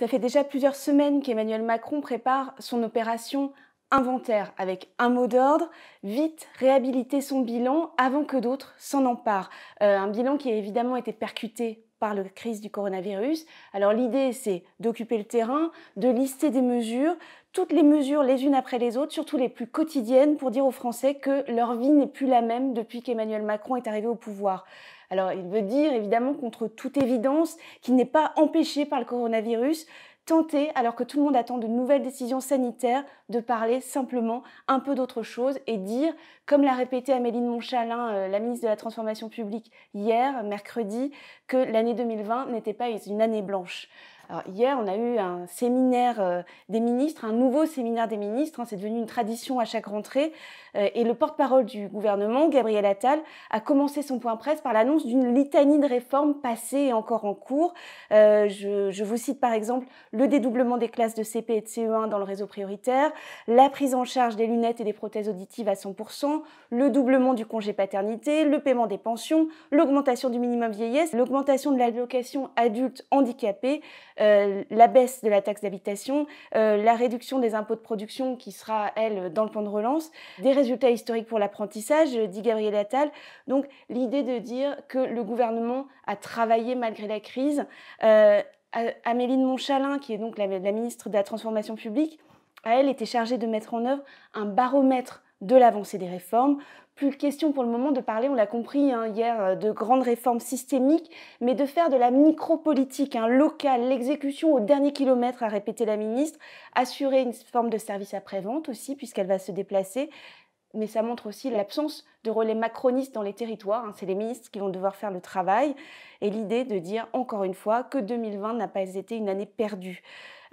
Ça fait déjà plusieurs semaines qu'Emmanuel Macron prépare son opération inventaire avec un mot d'ordre: vite réhabiliter son bilan avant que d'autres s'en emparent. Un bilan qui a évidemment été percuté par la crise du coronavirus. Alors l'idée, c'est d'occuper le terrain, de lister des mesures, toutes les mesures les unes après les autres, surtout les plus quotidiennes, pour dire aux Français que leur vie n'est plus la même depuis qu'Emmanuel Macron est arrivé au pouvoir. Alors il veut dire évidemment, contre toute évidence, qu'il n'est pas empêché par le coronavirus, tenter, alors que tout le monde attend de nouvelles décisions sanitaires, de parler simplement un peu d'autre chose et dire, comme l'a répété Amélie de Montchalin, la ministre de la Transformation publique, hier, mercredi, que l'année 2020 n'était pas une année blanche. Alors, hier, on a eu un séminaire des ministres, un nouveau séminaire des ministres, c'est devenu une tradition à chaque rentrée, et le porte-parole du gouvernement, Gabriel Attal, a commencé son point presse par l'annonce d'une litanie de réformes passées et encore en cours. Je vous cite par exemple le dédoublement des classes de CP et de CE1 dans le réseau prioritaire, la prise en charge des lunettes et des prothèses auditives à 100%, le doublement du congé paternité, le paiement des pensions, l'augmentation du minimum vieillesse, l'augmentation de l'allocation adulte handicapé, la baisse de la taxe d'habitation, la réduction des impôts de production qui sera, elle, dans le plan de relance, des résultats historiques pour l'apprentissage, dit Gabriel Attal. Donc l'idée de dire que le gouvernement a travaillé malgré la crise. Amélie de Montchalin, qui est donc la ministre de la Transformation publique, elle était chargée de mettre en œuvre un baromètre de l'avancée des réformes. Plus question pour le moment de parler, on l'a compris hier, de grandes réformes systémiques, mais de faire de la micropolitique, locale, l'exécution au dernier kilomètre, a répété la ministre, assurer une forme de service après-vente aussi, puisqu'elle va se déplacer. Mais ça montre aussi l'absence de relais macronistes dans les territoires. C'est les ministres qui vont devoir faire le travail. Et l'idée de dire, encore une fois, que 2020 n'a pas été une année perdue.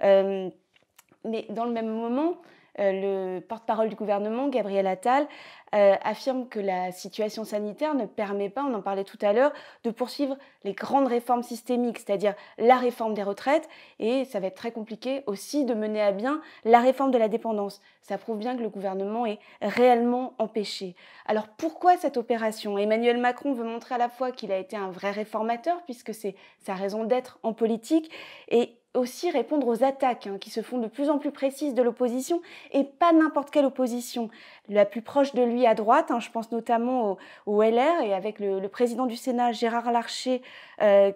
Mais dans le même moment, le porte-parole du gouvernement, Gabriel Attal, affirme que la situation sanitaire ne permet pas, on en parlait tout à l'heure, de poursuivre les grandes réformes systémiques, c'est-à-dire la réforme des retraites, et ça va être très compliqué aussi de mener à bien la réforme de la dépendance. Ça prouve bien que le gouvernement est réellement empêché. Alors pourquoi cette opération? Emmanuel Macron veut montrer à la fois qu'il a été un vrai réformateur, puisque c'est sa raison d'être en politique, et aussi répondre aux attaques qui se font de plus en plus précises de l'opposition, et pas n'importe quelle opposition. La plus proche de lui à droite, je pense notamment au LR, et avec le président du Sénat, Gérard Larcher,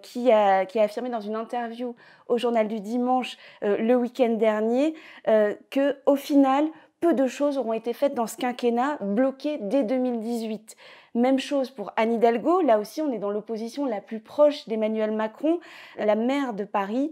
qui a affirmé dans une interview au Journal du Dimanche le week-end dernier qu'au final, peu de choses auront été faites dans ce quinquennat, bloqué dès 2018. Même chose pour Anne Hidalgo, là aussi on est dans l'opposition la plus proche d'Emmanuel Macron, la maire de Paris,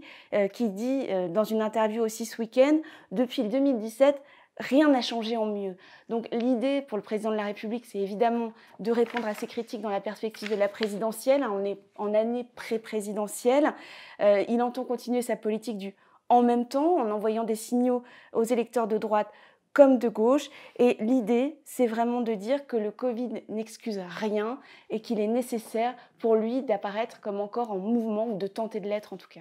qui dit dans une interview aussi ce week-end, depuis 2017, rien n'a changé en mieux. Donc l'idée pour le président de la République, c'est évidemment de répondre à ces critiques dans la perspective de la présidentielle. On est en année pré-présidentielle. Il entend continuer sa politique du en même temps, en envoyant des signaux aux électeurs de droite comme de gauche. Et l'idée, c'est vraiment de dire que le Covid n'excuse rien et qu'il est nécessaire pour lui d'apparaître comme encore en mouvement, ou de tenter de l'être en tout cas.